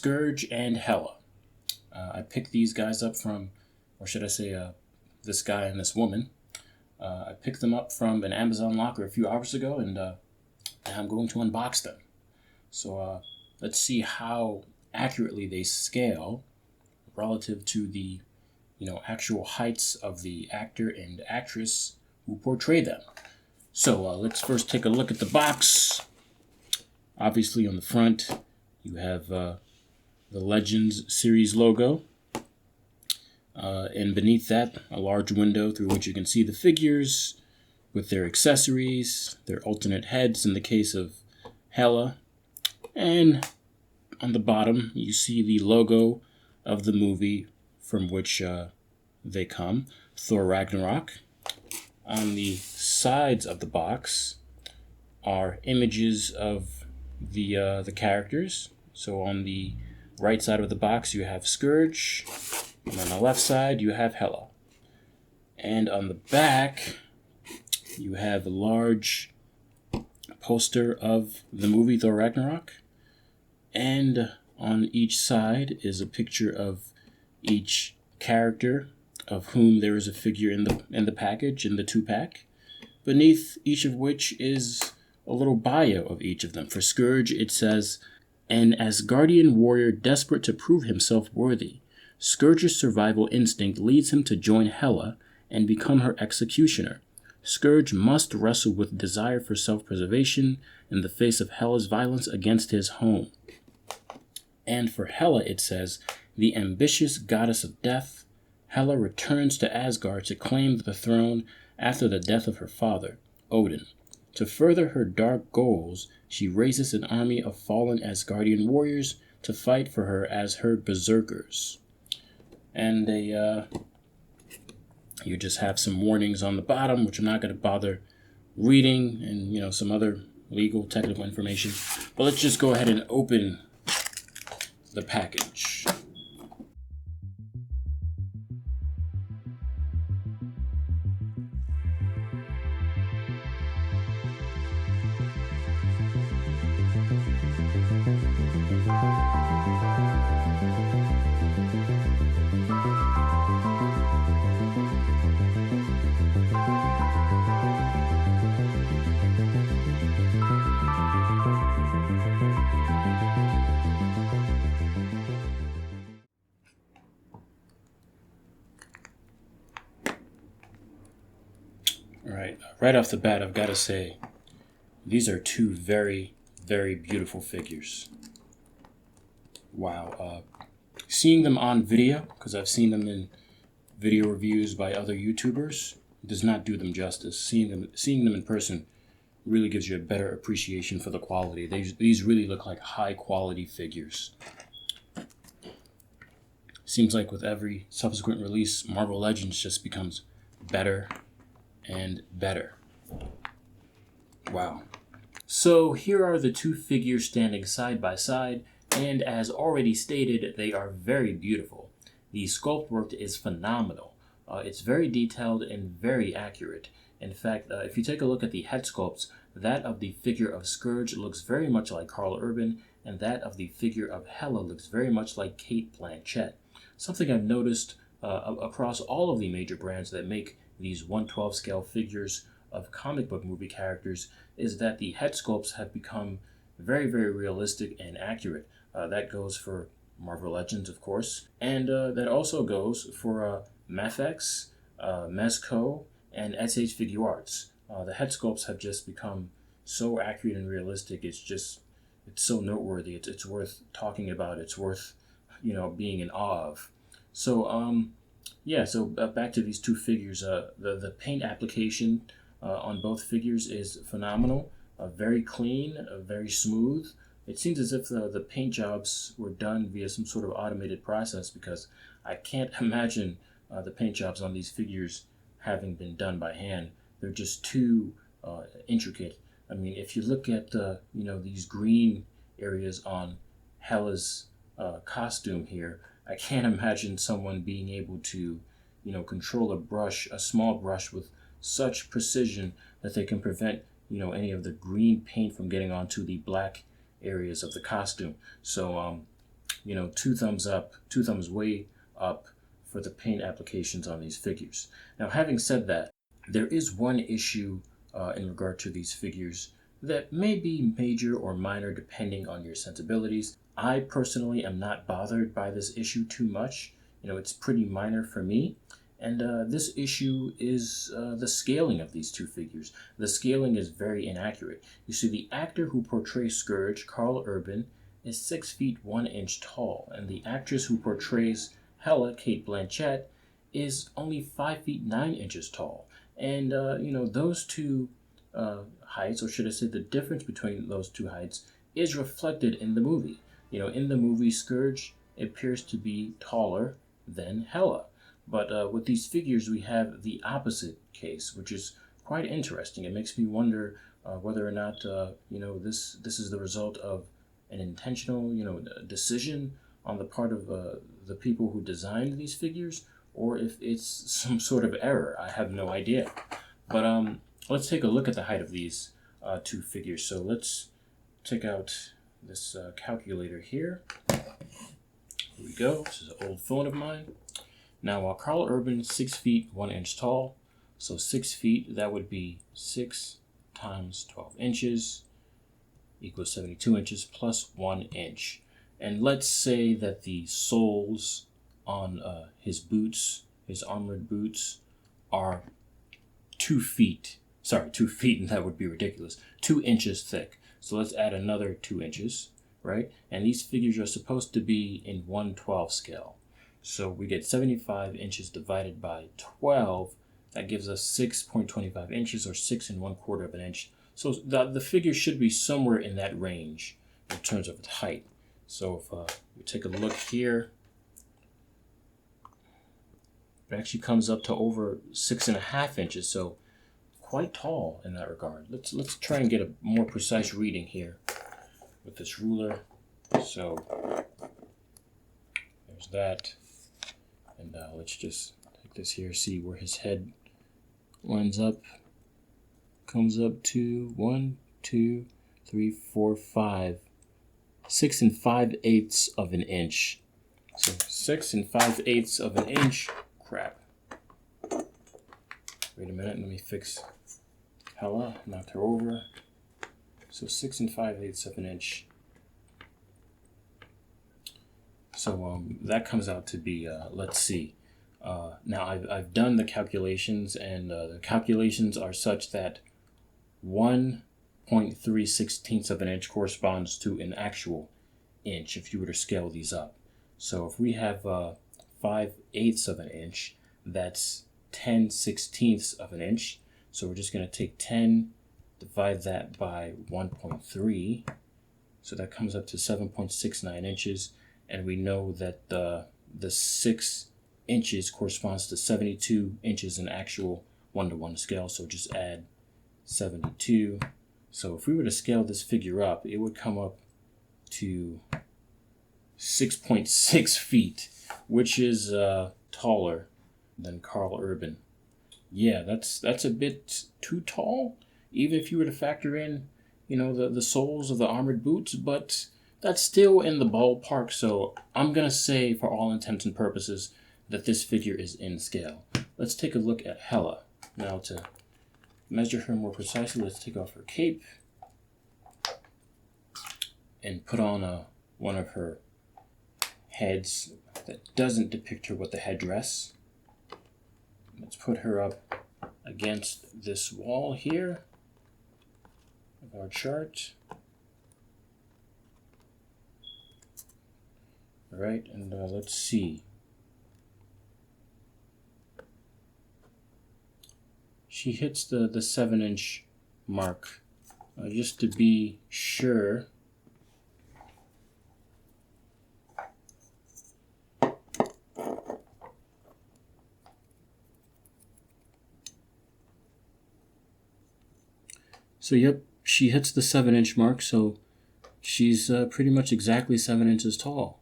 Skurge and Hela. I picked these guys up from, or should I say, this guy and this woman. I picked them up from an Amazon locker a few hours ago, and I'm going to unbox them. So let's see how accurately they scale relative to the, actual heights of the actor and actress who portray them. So let's first take a look at the box. Obviously, on the front, you have the Legends series logo. And beneath that, a large window through which you can see the figures with their accessories, their alternate heads in the case of Hela. And on the bottom, you see the logo of the movie from which they come, Thor Ragnarok. On the sides of the box are images of the characters. So on the right side of the box, you have Skurge, and on the left side, you have Hela. And on the back, you have a large poster of the movie Thor Ragnarok. And on each side is a picture of each character, of whom there is a figure in the package, in the 2-pack. Beneath each of which is a little bio of each of them. For Skurge, it says, "An Asgardian warrior desperate to prove himself worthy, Skurge's survival instinct leads him to join Hela and become her executioner. Skurge must wrestle with desire for self-preservation in the face of Hela's violence against his home." And for Hela, it says, "The ambitious goddess of death, Hela returns to Asgard to claim the throne after the death of her father, Odin. To further her dark goals, she raises an army of fallen Asgardian warriors to fight for her as her berserkers." And you just have some warnings on the bottom, which I'm not going to bother reading, and some other legal technical information. But let's just go ahead and open the package. Alright, right off the bat, I've got to say, these are two very, very beautiful figures. Wow. Seeing them on video, because I've seen them in video reviews by other YouTubers, does not do them justice. Seeing them in person really gives you a better appreciation for the quality. These really look like high-quality figures. Seems like with every subsequent release, Marvel Legends just becomes better and better. Wow. So here are the two figures standing side by side, and as already stated, they are very beautiful. The sculpt work is phenomenal. It's very detailed and very accurate. In fact, if you take a look at the head sculpts, that of the figure of Skurge looks very much like Karl Urban, and that of the figure of Hela looks very much like Kate Blanchett. Something I've noticed across all of the major brands that make these 1/12 scale figures of comic book movie characters is that the head sculpts have become very, very realistic and accurate. That goes for Marvel Legends, of course, and that also goes for Mafex, Mezco, and SH Figuarts. The head sculpts have just become so accurate and realistic. It's so noteworthy. It's worth talking about. It's worth being in awe of. So so back to these two figures. The paint application on both figures is phenomenal. Very clean, very smooth. It seems as if the paint jobs were done via some sort of automated process, because I can't imagine the paint jobs on these figures having been done by hand. They're just too intricate. I mean, if you look at these green areas on Hela's costume here, I can't imagine someone being able to, control a small brush with such precision that they can prevent, any of the green paint from getting onto the black areas of the costume. So you know, 2 thumbs up, 2 thumbs way up for the paint applications on these figures. Now, having said that, there is one issue in regard to these figures that may be major or minor depending on your sensibilities. I personally am not bothered by this issue too much. You know, it's pretty minor for me. And this issue is the scaling of these two figures. The scaling is very inaccurate. You see, the actor who portrays Skurge, Karl Urban, is 6 feet 1 inch tall, and the actress who portrays Hela, Cate Blanchett, is only 5 feet 9 inches tall. And, you know, those two heights, or should I say the difference between those two heights, is reflected in the movie. You know, in the movie, Skurge appears to be taller than Hela. But with these figures, we have the opposite case, which is quite interesting. It makes me wonder whether or not, you know, this is the result of an intentional, you know, decision on the part of the people who designed these figures, or if it's some sort of error. I have no idea. But let's take a look at the height of these two figures. So let's take out this calculator here. Here we go. This is an old phone of mine. Now, while Karl Urban is 6 feet 1 inch tall, so 6 feet, that would be 6 times 12 inches equals 72 inches plus 1 inch. And let's say that the soles on his boots, his armored boots, are 2 feet. Sorry, 2 feet, and that would be ridiculous. 2 inches thick. So let's add another 2 inches, right? And these figures are supposed to be in 1/12 scale. So we get 75 inches divided by 12. That gives us 6.25 inches, or 6 1/4 of an inch. So the figure should be somewhere in that range in terms of its height. So if we take a look here, it actually comes up to over 6.5 inches. So quite tall in that regard. Let's try and get a more precise reading here with this ruler. So there's that. And let's just take this here, see where his head lines up. Comes up to 1, 2, 3, 4, 5. 6 5/8 of an inch. So 6 5/8 of an inch. Crap. Wait a minute, let me fix Hela, knocked her over. So 6 5/8 of an inch. So that comes out to be, let's see. Now I've done the calculations, and the calculations are such that 1.3/16 of an inch corresponds to an actual inch if you were to scale these up. So if we have 5/8 of an inch, that's 10/16 of an inch. So we're just going to take 10, divide that by 1.3. So that comes up to 7.69 inches. And we know that the 6 inches corresponds to 72 inches in actual 1-to-1 scale. So just add 72. So if we were to scale this figure up, it would come up to 6.6 feet, which is taller than Karl Urban. Yeah, that's a bit too tall, even if you were to factor in, you know, the soles of the armored boots, but that's still in the ballpark. So I'm going to say, for all intents and purposes, that this figure is in scale. Let's take a look at Hela. Now, to measure her more precisely, let's take off her cape and put on one of her heads that doesn't depict her with the headdress. Let's put her up against this wall here of our chart. All right, and let's see. She hits the 7-inch mark. Just to be sure, so yep, she hits the 7-inch mark, so she's pretty much exactly 7 inches tall,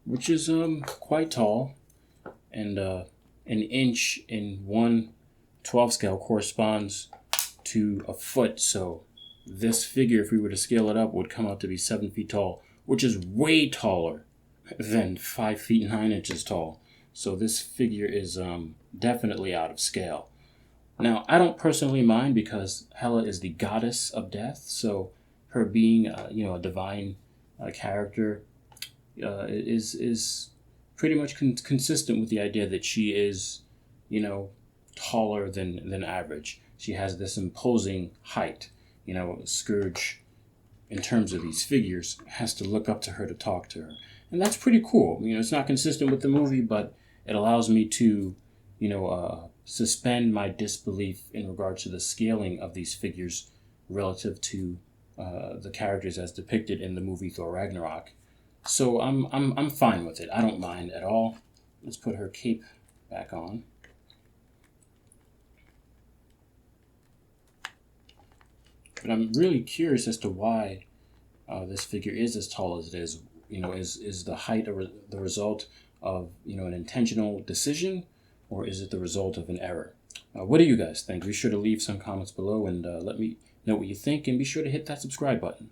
which is quite tall. And an inch in 1/12 scale corresponds to a foot. So this figure, if we were to scale it up, would come out to be 7 feet tall, which is way taller than 5 feet 9 inches tall. So this figure is definitely out of scale. Now, I don't personally mind because Hela is the goddess of death, so her being, a divine character is pretty much consistent with the idea that she is, taller than average. She has this imposing height. Scourge, in terms of these figures, has to look up to her to talk to her. And that's pretty cool. It's not consistent with the movie, but it allows me to, suspend my disbelief in regards to the scaling of these figures relative to the characters as depicted in the movie Thor Ragnarok. So I'm fine with it. I don't mind at all. Let's put her cape back on. But I'm really curious as to why this figure is as tall as it is. Is the height the result of an intentional decision, or is it the result of an error? What do you guys think? Be sure to leave some comments below and let me know what you think, and be sure to hit that subscribe button.